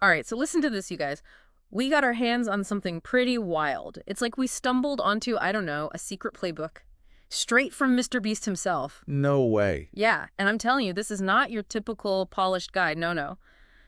All right, so listen to this, you guys. We got our hands on something pretty wild. It's like we stumbled onto, I don't know, a secret playbook straight from Mr. Beast himself. No way. Yeah, and I'm telling you, this is not your typical polished guide. No, no.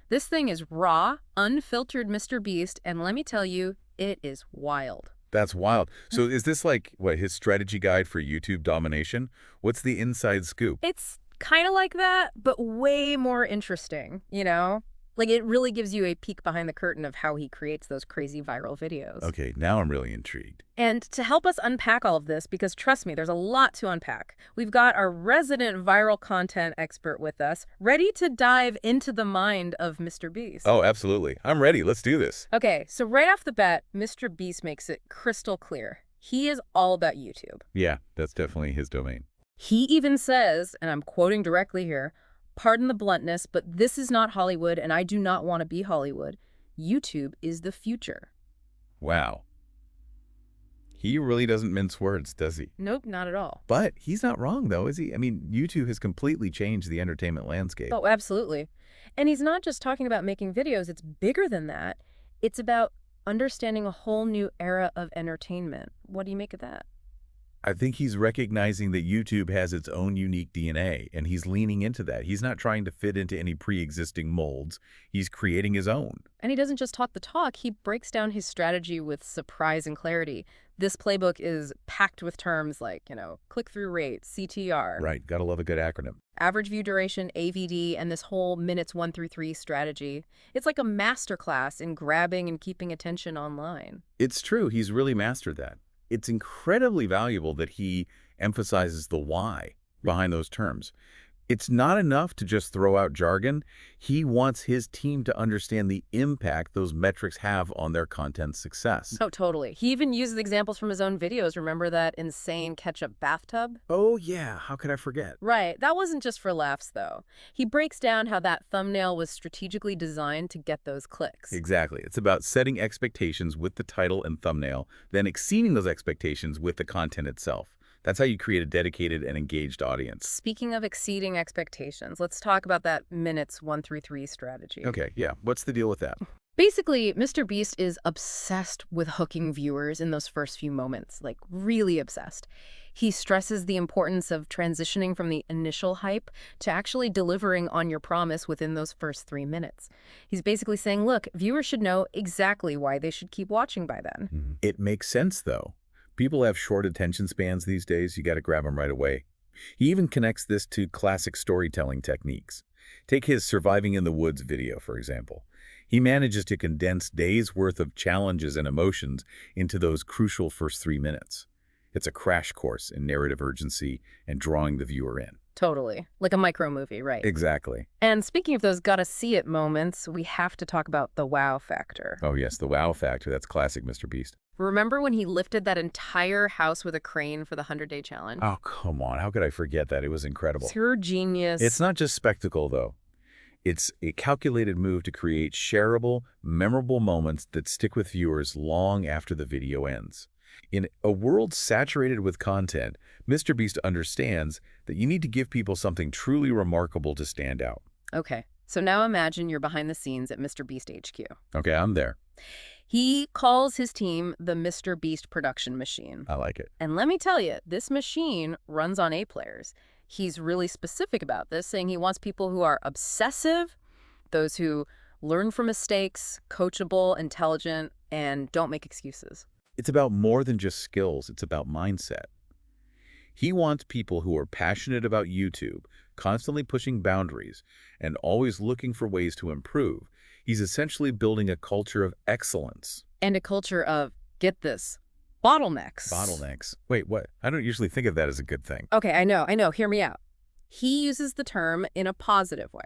This thing is raw, unfiltered Mr. Beast, and let me tell you, it is wild. That's wild. So is this like, what, his strategy guide for YouTube domination? What's the inside scoop? It's kind of like that, but way more interesting, you know? Like, it really gives you a peek behind the curtain of how he creates those crazy viral videos. Okay, now I'm really intrigued. And to help us unpack all of this, because trust me, there's a lot to unpack, we've got our resident viral content expert with us, ready to dive into the mind of Mr. Beast. Oh, absolutely. I'm ready. Let's do this. Okay, so right off the bat, Mr. Beast makes it crystal clear. He is all about YouTube. Yeah, that's definitely his domain. He even says, and I'm quoting directly here, "Pardon the bluntness, but this is not Hollywood, and I do not want to be Hollywood. YouTube is the future." Wow. He really doesn't mince words, does he? Nope, not at all. But he's not wrong, though, is he? I mean, YouTube has completely changed the entertainment landscape. Oh, absolutely. And he's not just talking about making videos. It's bigger than that. It's about understanding a whole new era of entertainment. What do you make of that? I think he's recognizing that YouTube has its own unique DNA, and he's leaning into that. He's not trying to fit into any pre-existing molds. He's creating his own. And he doesn't just talk the talk, he breaks down his strategy with surprise and clarity. This playbook is packed with terms like, click-through rate, CTR. Right, gotta love a good acronym. Average view duration, AVD, and this whole minutes 1 through 3 strategy. It's like a masterclass in grabbing and keeping attention online. It's true, he's really mastered that. It's incredibly valuable that he emphasizes the why behind those terms. It's not enough to just throw out jargon. He wants his team to understand the impact those metrics have on their content success. Oh, totally. He even uses examples from his own videos. Remember that insane ketchup bathtub? Oh, yeah. How could I forget? Right. That wasn't just for laughs, though. He breaks down how that thumbnail was strategically designed to get those clicks. Exactly. It's about setting expectations with the title and thumbnail, then exceeding those expectations with the content itself. That's how you create a dedicated and engaged audience. Speaking of exceeding expectations, let's talk about that minutes 1 through 3 strategy. Okay, yeah. What's the deal with that? Basically, Mr. Beast is obsessed with hooking viewers in those first few moments, like really obsessed. He stresses the importance of transitioning from the initial hype to actually delivering on your promise within those first 3 minutes. He's basically saying, look, viewers should know exactly why they should keep watching by then. It makes sense, though. People have short attention spans these days. You got to grab them right away. He even connects this to classic storytelling techniques. Take his Surviving in the Woods video, for example. He manages to condense days' worth of challenges and emotions into those crucial first 3 minutes. It's a crash course in narrative urgency and drawing the viewer in. Totally. Like a micro movie, right? Exactly. And speaking of those gotta-see-it moments, we have to talk about the wow factor. Oh, yes, the wow factor. That's classic Mr. Beast. Remember when he lifted that entire house with a crane for the 100-day challenge? Oh, come on. How could I forget that? It was incredible. Pure genius. It's not just spectacle, though. It's a calculated move to create shareable, memorable moments that stick with viewers long after the video ends. In a world saturated with content, Mr. Beast understands that you need to give people something truly remarkable to stand out. Okay, so now imagine you're behind the scenes at Mr. Beast HQ. Okay, I'm there. He calls his team the MrBeast Production Machine. I like it. And let me tell you, this machine runs on A players. He's really specific about this, saying he wants people who are obsessive, those who learn from mistakes, coachable, intelligent, and don't make excuses. It's about more than just skills. It's about mindset. He wants people who are passionate about YouTube, constantly pushing boundaries, and always looking for ways to improve. He's essentially building a culture of excellence. And a culture of, get this, bottlenecks. Bottlenecks. Wait, what? I don't usually think of that as a good thing. Okay, I know. Hear me out. He uses the term in a positive way.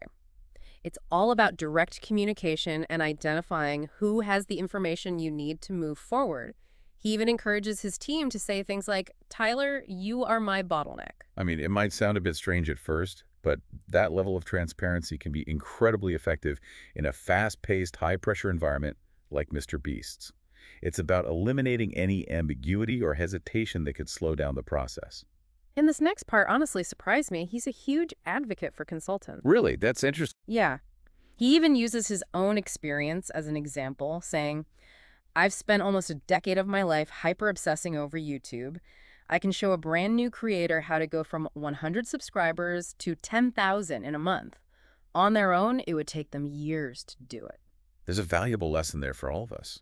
It's all about direct communication and identifying who has the information you need to move forward. He even encourages his team to say things like, Tyler, you are my bottleneck. I mean, it might sound a bit strange at first, but that level of transparency can be incredibly effective in a fast-paced, high-pressure environment like Mr. Beast's. It's about eliminating any ambiguity or hesitation that could slow down the process. And this next part honestly surprised me. He's a huge advocate for consultants. Really? That's interesting. Yeah. He even uses his own experience as an example, saying, I've spent almost a decade of my life hyper-obsessing over YouTube. I can show a brand new creator how to go from 100 subscribers to 10,000 in a month. On their own, it would take them years to do it. There's a valuable lesson there for all of us.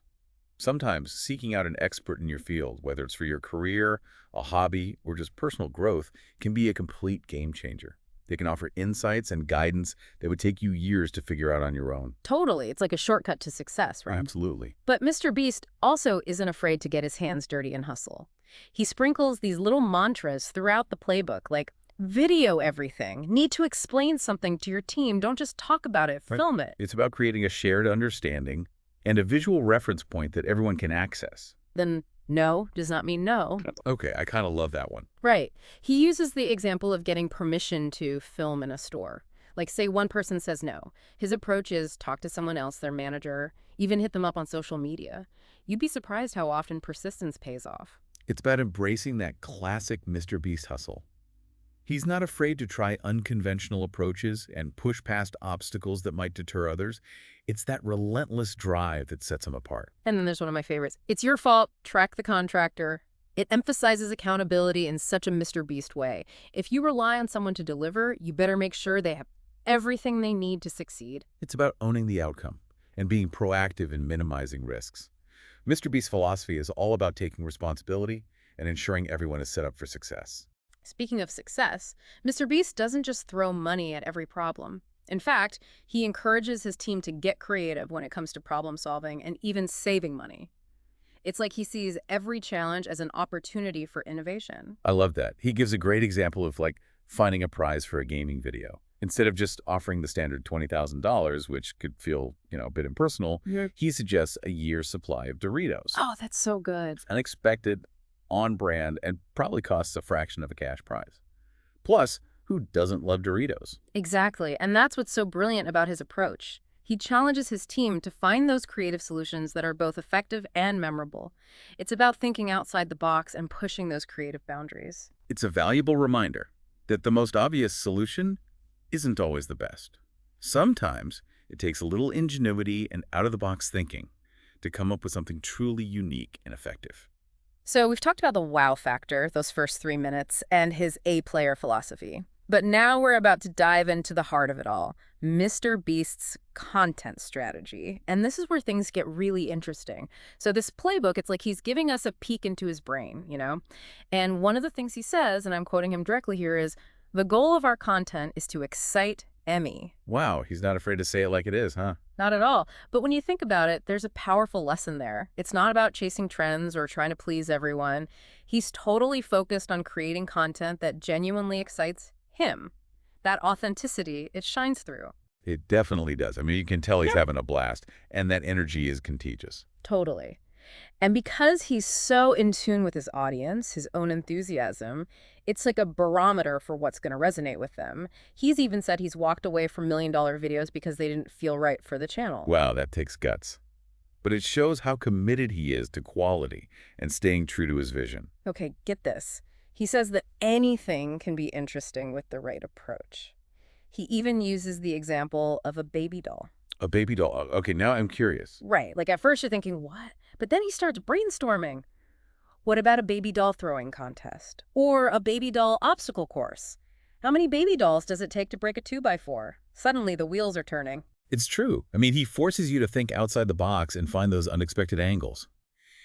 Sometimes seeking out an expert in your field, whether it's for your career, a hobby, or just personal growth, can be a complete game changer. They can offer insights and guidance that would take you years to figure out on your own. Totally. It's like a shortcut to success, right? Absolutely. But Mr. Beast also isn't afraid to get his hands dirty and hustle. He sprinkles these little mantras throughout the playbook, like video everything, need to explain something to your team, don't just talk about it, Right. film it. It's about creating a shared understanding and a visual reference point that everyone can access. Then no does not mean no. Okay, I kind of love that one. Right. He uses the example of getting permission to film in a store. Like, say one person says no. His approach is talk to someone else, their manager, even hit them up on social media. You'd be surprised how often persistence pays off. It's about embracing that classic Mr. Beast hustle. He's not afraid to try unconventional approaches and push past obstacles that might deter others. It's that relentless drive that sets him apart. And then there's one of my favorites. It's your fault, track the contractor. It emphasizes accountability in such a Mr. Beast way. If you rely on someone to deliver, you better make sure they have everything they need to succeed. It's about owning the outcome and being proactive in minimizing risks. Mr. Beast's philosophy is all about taking responsibility and ensuring everyone is set up for success. Speaking of success, Mr. Beast doesn't just throw money at every problem. In fact, he encourages his team to get creative when it comes to problem solving and even saving money. It's like he sees every challenge as an opportunity for innovation. I love that. He gives a great example of finding a prize for a gaming video. Instead of just offering the standard $20,000, which could feel, a bit impersonal, he suggests a year's supply of Doritos. Oh, that's so good. Unexpected, on brand, and probably costs a fraction of a cash prize. Plus, who doesn't love Doritos? Exactly. And that's what's so brilliant about his approach. He challenges his team to find those creative solutions that are both effective and memorable. It's about thinking outside the box and pushing those creative boundaries. It's a valuable reminder that the most obvious solution isn't always the best. Sometimes it takes a little ingenuity and out-of-the-box thinking to come up with something truly unique and effective. So we've talked about the wow factor, those first 3 minutes, and his A-player philosophy. But now we're about to dive into the heart of it all, Mr. Beast's content strategy. And this is where things get really interesting. So this playbook, it's like he's giving us a peek into his brain, And one of the things he says, and I'm quoting him directly here, is, the goal of our content is to excite Emmy. Wow, he's not afraid to say it like it is, huh? Not at all. But when you think about it, there's a powerful lesson there. It's not about chasing trends or trying to please everyone. He's totally focused on creating content that genuinely excites him. That authenticity, it shines through. It definitely does. I mean, you can tell he's having a blast, and that energy is contagious. Totally. And because he's so in tune with his audience, his own enthusiasm, it's like a barometer for what's going to resonate with them. He's even said he's walked away from $1 million videos because they didn't feel right for the channel. Wow, that takes guts. But it shows how committed he is to quality and staying true to his vision. Okay, get this. He says that anything can be interesting with the right approach. He even uses the example of a baby doll. A baby doll. Okay, now I'm curious. Right. Like at first you're thinking, what? But then he starts brainstorming. What about a baby doll throwing contest? Or a baby doll obstacle course? How many baby dolls does it take to break a 2x4? Suddenly the wheels are turning. It's true. I mean, he forces you to think outside the box and find those unexpected angles.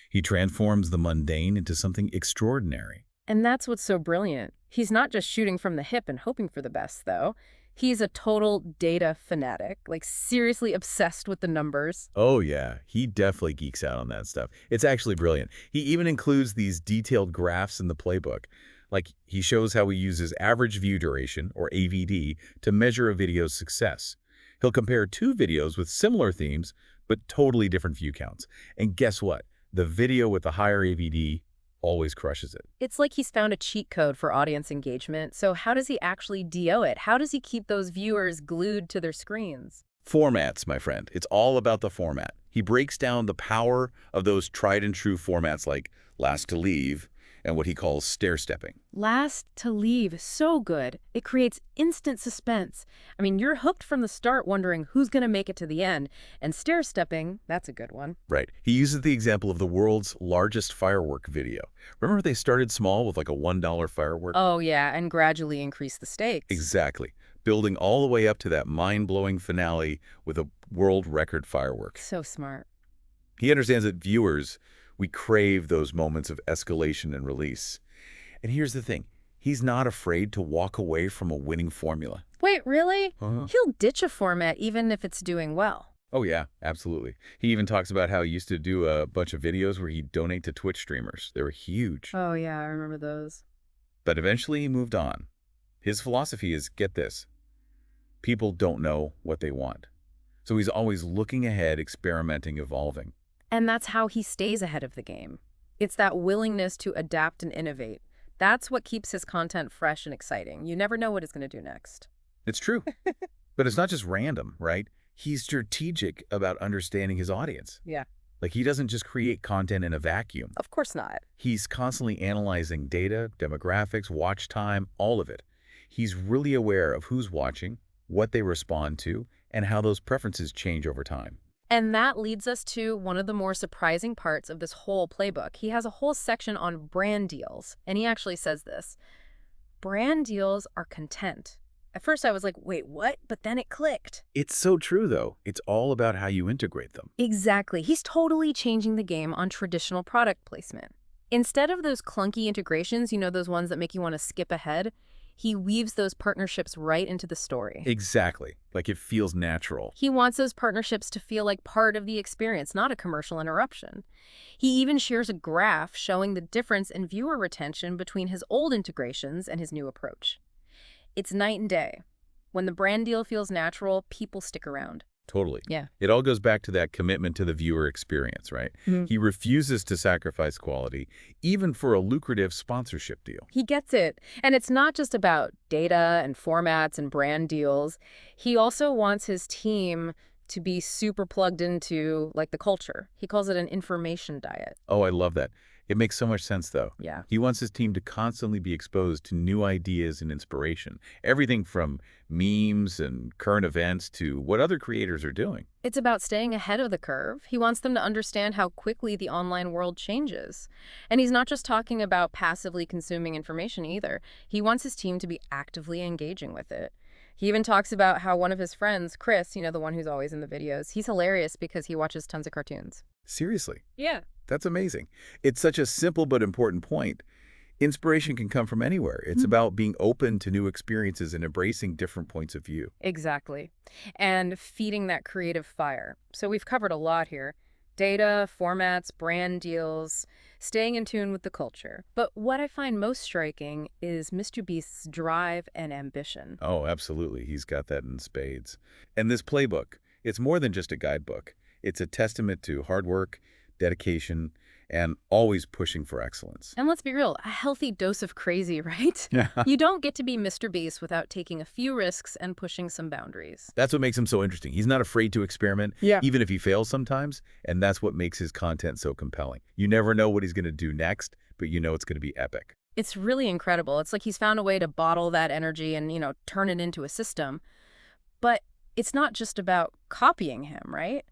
He transforms the mundane into something extraordinary. And that's what's so brilliant. He's not just shooting from the hip and hoping for the best, though. He's a total data fanatic, like seriously obsessed with the numbers. Oh yeah, he definitely geeks out on that stuff. It's actually brilliant. He even includes these detailed graphs in the playbook. Like he shows how he uses average view duration, or AVD, to measure a video's success. He'll compare 2 videos with similar themes, but totally different view counts. And guess what? The video with the higher AVD always crushes it. It's like he's found a cheat code for audience engagement. So how does he actually DO it? How does he keep those viewers glued to their screens? Formats, my friend. It's all about the format. He breaks down the power of those tried and true formats like last to leave and what he calls stair-stepping. Last to leave, so good. It creates instant suspense. I mean, you're hooked from the start wondering who's going to make it to the end. And stair-stepping, that's a good one. Right. He uses the example of the world's largest firework video. Remember they started small with like a $1 firework? Oh, yeah, and gradually increase the stakes. Exactly. Building all the way up to that mind-blowing finale with a world record firework. So smart. He understands that viewers, we crave those moments of escalation and release. And here's the thing. He's not afraid to walk away from a winning formula. Wait, really? Uh-huh. He'll ditch a format even if it's doing well. Oh, yeah, absolutely. He even talks about how he used to do a bunch of videos where he'd donate to Twitch streamers. They were huge. Oh, yeah, I remember those. But eventually he moved on. His philosophy is, get this, people don't know what they want. So he's always looking ahead, experimenting, evolving. And that's how he stays ahead of the game. It's that willingness to adapt and innovate. That's what keeps his content fresh and exciting. You never know what he's going to do next. It's true. But it's not just random, right? He's strategic about understanding his audience. Yeah. Like, he doesn't just create content in a vacuum. Of course not. He's constantly analyzing data, demographics, watch time, all of it. He's really aware of who's watching, what they respond to, and how those preferences change over time. And that leads us to one of the more surprising parts of this whole playbook. He has a whole section on brand deals, and he actually says this. Brand deals are content. At first I was like, wait, what? But then it clicked. It's so true, though. It's all about how you integrate them. Exactly. He's totally changing the game on traditional product placement. Instead of those clunky integrations, you know, those ones that make you want to skip ahead, he weaves those partnerships right into the story. Exactly. Like, it feels natural. He wants those partnerships to feel like part of the experience, not a commercial interruption. He even shares a graph showing the difference in viewer retention between his old integrations and his new approach. It's night and day. When the brand deal feels natural, people stick around. Totally. Yeah. It all goes back to that commitment to the viewer experience, right? He refuses to sacrifice quality, even for a lucrative sponsorship deal. He gets it. And it's not just about data and formats and brand deals. He also wants his team to be super plugged into, like, the culture. He calls it an information diet. Oh, I love that. It makes so much sense, though. Yeah. He wants his team to constantly be exposed to new ideas and inspiration. Everything from memes and current events to what other creators are doing. It's about staying ahead of the curve. He wants them to understand how quickly the online world changes. And he's not just talking about passively consuming information either. He wants his team to be actively engaging with it. He even talks about how one of his friends, Chris, you know, the one who's always in the videos, he's hilarious because he watches tons of cartoons. Seriously. Yeah. That's amazing. It's such a simple but important point. Inspiration can come from anywhere. It's about being open to new experiences and embracing different points of view. Exactly. And feeding that creative fire. So we've covered a lot here. Data, formats, brand deals, staying in tune with the culture. But what I find most striking is MrBeast's drive and ambition. Oh, absolutely. He's got that in spades. And this playbook, it's more than just a guidebook. It's a testament to hard work, dedication, and always pushing for excellence. And let's be real, a healthy dose of crazy, right? Yeah. You don't get to be MrBeast without taking a few risks and pushing some boundaries. That's what makes him so interesting. He's not afraid to experiment, even if he fails sometimes, and that's what makes his content so compelling. You never know what he's going to do next, but you know it's going to be epic. It's really incredible. It's like he's found a way to bottle that energy and, you know, turn it into a system. But it's not just about copying him, right?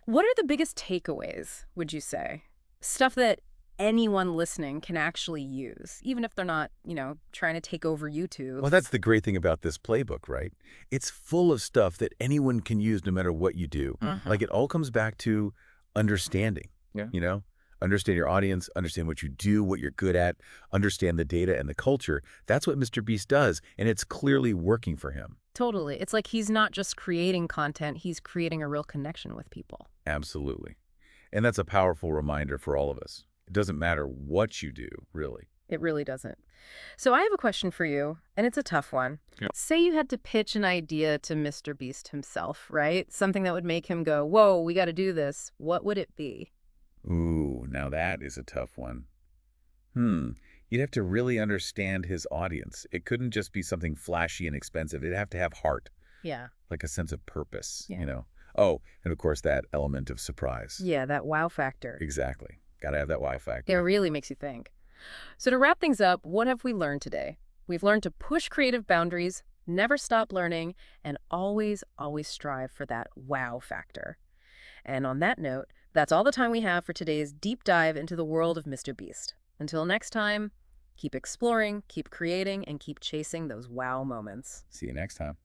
What are the biggest takeaways, would you say? Stuff that anyone listening can actually use, even if they're not, you know, trying to take over YouTube. Well, that's the great thing about this playbook, right? It's full of stuff that anyone can use no matter what you do. Like, it all comes back to understanding, you know? Understand your audience, understand what you do, what you're good at, understand the data and the culture. That's what MrBeast does, and it's clearly working for him. Totally. It's like he's not just creating content, he's creating a real connection with people. Absolutely. And that's a powerful reminder for all of us. It doesn't matter what you do, really. It really doesn't. So I have a question for you, and it's a tough one. Yeah. Say you had to pitch an idea to MrBeast himself, right? Something that would make him go, whoa, we got to do this. What would it be? Ooh, now that is a tough one. You'd have to really understand his audience. It couldn't just be something flashy and expensive. It'd have to have heart, Yeah. like a sense of purpose, Yeah. you know? Oh, and of course that element of surprise. Yeah, that wow factor. Exactly. Got to have that wow It factor. really makes you think. So to wrap things up, what have we learned today? We've learned to push creative boundaries, never stop learning, and always strive for that wow factor. And on that note, that's all the time we have for today's deep dive into the world of Mr. Beast. Until next time, keep exploring, keep creating, and keep chasing those wow moments. See you next time.